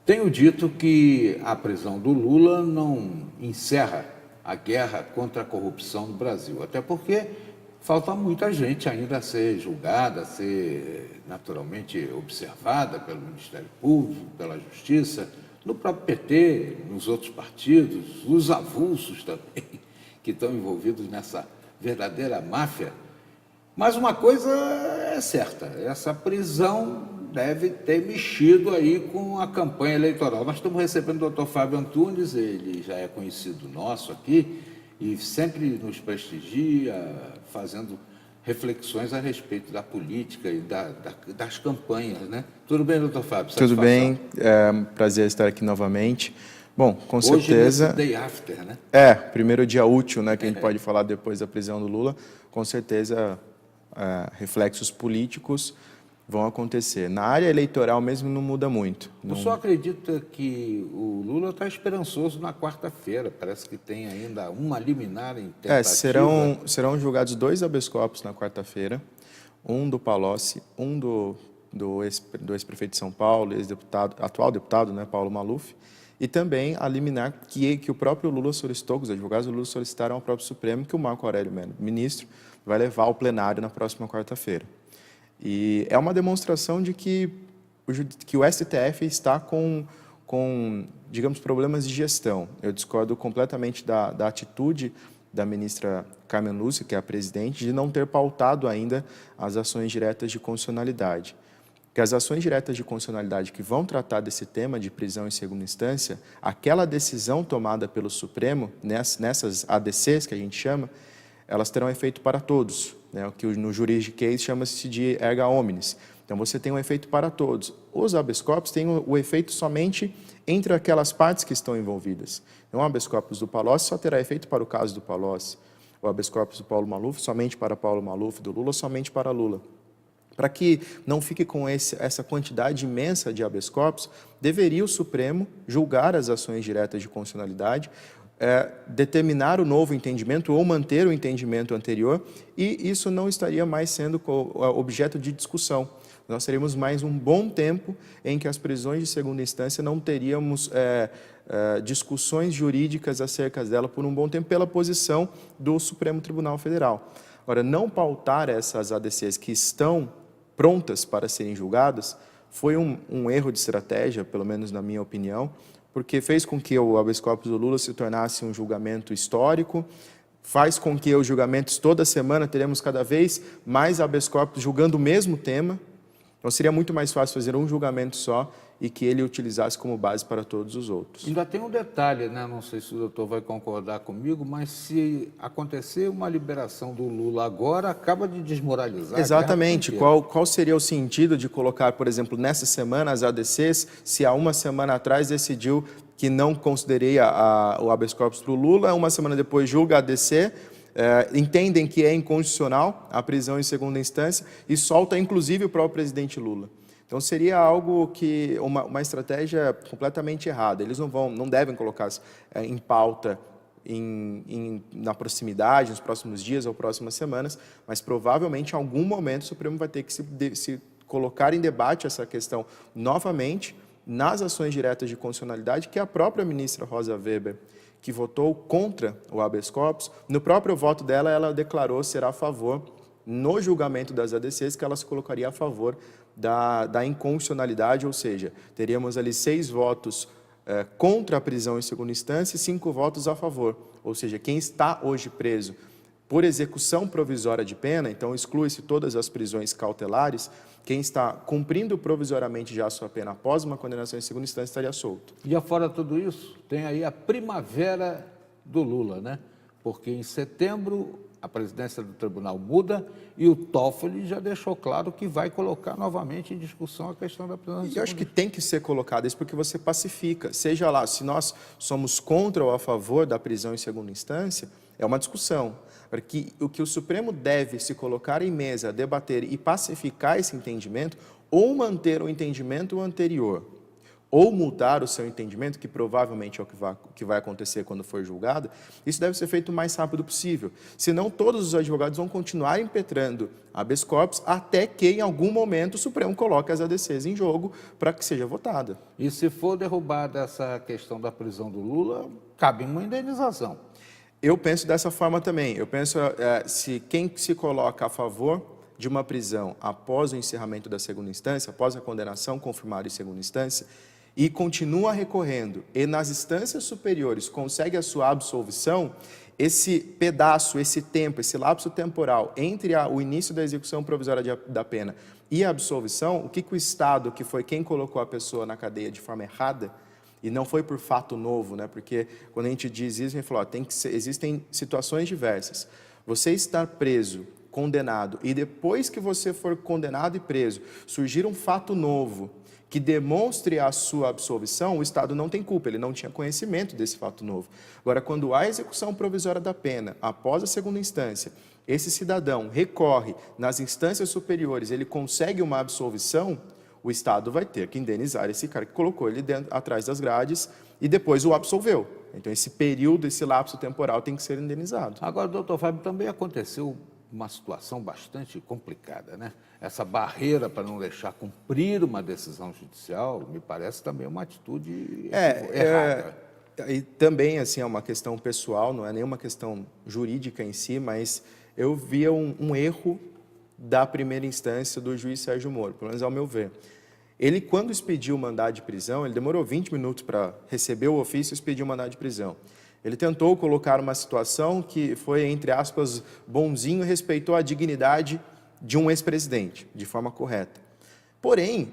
Tenho dito que a prisão do Lula não encerra a guerra contra a corrupção no Brasil, até porque falta muita gente ainda a ser julgada, a ser naturalmente observada pelo Ministério Público, pela Justiça, no próprio PT, nos outros partidos, os avulsos também, que estão envolvidos nessa verdadeira máfia. Mas uma coisa é certa, essa prisão deve ter mexido aí com a campanha eleitoral. Nós estamos recebendo o doutor Fábio Antunes, ele já é conhecido nosso aqui e sempre nos prestigia, fazendo reflexões a respeito da política e das campanhas, né? Tudo bem, doutor Fábio? Tudo bem, é um prazer estar aqui novamente. Bom, com certeza... Hoje, day after, né? Primeiro dia útil, né, que a gente pode falar depois da prisão do Lula, com certeza reflexos políticos vão acontecer. Na área eleitoral mesmo não muda muito. O senhor acredita que o Lula está esperançoso na quarta-feira? Parece que tem ainda uma liminar em tentativa. Serão julgados 2 habeas corpus na quarta-feira, um do Palocci, um do ex-prefeito de São Paulo, atual deputado, né, Paulo Maluf, e também a liminar que o próprio Lula solicitou, que os advogados do Lula solicitaram ao próprio Supremo, que o Marco Aurélio Melo, ministro, vai levar ao plenário na próxima quarta-feira. E é uma demonstração de que o STF está com, digamos, problemas de gestão. Eu discordo completamente da atitude da ministra Carmen Lúcia, que é a presidente, de não ter pautado ainda as ações diretas de constitucionalidade. Que as ações diretas de constitucionalidade que vão tratar desse tema de prisão em segunda instância, aquela decisão tomada pelo Supremo, nessas ADCs que a gente chama, elas terão efeito para todos, né? O que no juridiquês chama-se de erga omnes. Então, você tem um efeito para todos. Os habeas corpus têm o efeito somente entre aquelas partes que estão envolvidas. Então, o habeas corpus do Palocci só terá efeito para o caso do Palocci. O habeas corpus do Paulo Maluf somente para Paulo Maluf, do Lula somente para Lula. Para que não fique com essa quantidade imensa de habeas corpus, deveria o Supremo julgar as ações diretas de constitucionalidade, determinar o novo entendimento ou manter o entendimento anterior, e isso não estaria mais sendo objeto de discussão. Nós teríamos mais um bom tempo em que as prisões de segunda instância não teríamos discussões jurídicas acerca dela por um bom tempo pela posição do Supremo Tribunal Federal. Agora, não pautar essas ADCs que estão prontas para serem julgadas foi um erro de estratégia, pelo menos na minha opinião, porque fez com que o habeas corpus do Lula se tornasse um julgamento histórico, faz com que os julgamentos toda semana teremos cada vez mais habeas corpus julgando o mesmo tema. Então seria muito mais fácil fazer um julgamento só e que ele utilizasse como base para todos os outros. Ainda tem um detalhe, né? Não sei se o doutor vai concordar comigo, mas se acontecer uma liberação do Lula agora, acaba de desmoralizar. Exatamente. Qual seria o sentido de colocar, por exemplo, nessa semana as ADCs, se há uma semana atrás decidiu que não consideraria o habeas corpus para o Lula, uma semana depois julga a ADC, entendem que é inconstitucional a prisão em segunda instância e solta inclusive o próprio presidente Lula. Então seria algo que uma estratégia completamente errada. Eles não devem colocar em pauta na proximidade, nos próximos dias ou próximas semanas, mas provavelmente em algum momento o Supremo vai ter que se colocar em debate essa questão novamente nas ações diretas de constitucionalidade, que a própria ministra Rosa Weber, que votou contra o habeas corpus, no próprio voto dela, ela declarou ser a favor, no julgamento das ADCs, que ela se colocaria a favor da inconstitucionalidade, ou seja, teríamos ali 6 votos contra a prisão em segunda instância e 5 votos a favor. Ou seja, quem está hoje preso por execução provisória de pena, então exclui-se todas as prisões cautelares, quem está cumprindo provisoriamente já a sua pena após uma condenação em segunda instância estaria solto. E afora tudo isso, tem aí a primavera do Lula, né? Porque em setembro a presidência do tribunal muda e o Toffoli já deixou claro que vai colocar novamente em discussão a questão da prisão. E eu acho que tem que ser colocado isso porque você pacifica. Seja lá, se nós somos contra ou a favor da prisão em segunda instância, é uma discussão. Porque o que o Supremo deve se colocar em mesa, debater e pacificar esse entendimento, ou manter o entendimento anterior, ou mudar o seu entendimento, que provavelmente é o que vai acontecer quando for julgado, isso deve ser feito o mais rápido possível. Senão, todos os advogados vão continuar impetrando habeas corpus até que, em algum momento, o Supremo coloque as ADCs em jogo para que seja votada. E se for derrubada essa questão da prisão do Lula, cabe uma indenização. Eu penso dessa forma também. Eu penso, se quem se coloca a favor de uma prisão após o encerramento da segunda instância, após a condenação confirmada em segunda instância, e continua recorrendo, e nas instâncias superiores consegue a sua absolvição, esse pedaço, esse tempo, esse lapso temporal entre o início da execução provisória da pena e a absolvição, o que o Estado, que foi quem colocou a pessoa na cadeia de forma errada, e não foi por fato novo, né? Porque quando a gente diz isso, a gente fala, existem situações diversas. Você estar preso, condenado, e depois que você for condenado e preso, surgir um fato novo que demonstre a sua absolvição, o Estado não tem culpa, ele não tinha conhecimento desse fato novo. Agora, quando há execução provisória da pena, após a segunda instância, esse cidadão recorre nas instâncias superiores, ele consegue uma absolvição, o Estado vai ter que indenizar esse cara que colocou ele atrás das grades e depois o absolveu. Então, esse período, esse lapso temporal tem que ser indenizado. Agora, doutor Fábio, também aconteceu uma situação bastante complicada, né? Essa barreira para não deixar cumprir uma decisão judicial, me parece também uma atitude errada. E também, assim, é uma questão pessoal, não é nenhuma questão jurídica em si, mas eu via um erro da primeira instância do juiz Sérgio Moro, pelo menos ao meu ver. Ele, quando expediu o mandado de prisão, ele demorou 20 minutos para receber o ofício e expedir o mandado de prisão. Ele tentou colocar uma situação que foi, entre aspas, bonzinho e respeitou a dignidade de um ex-presidente, de forma correta. Porém,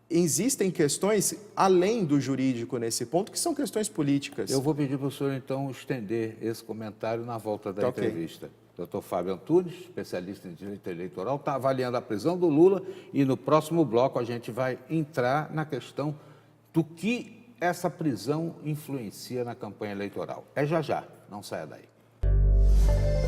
existem questões além do jurídico nesse ponto, que são questões políticas. Eu vou pedir para o senhor, então, estender esse comentário na volta da entrevista. Dr. Fábio Antunes, especialista em direito eleitoral, está avaliando a prisão do Lula e no próximo bloco a gente vai entrar na questão do que essa prisão influencia na campanha eleitoral. É já já, não saia daí.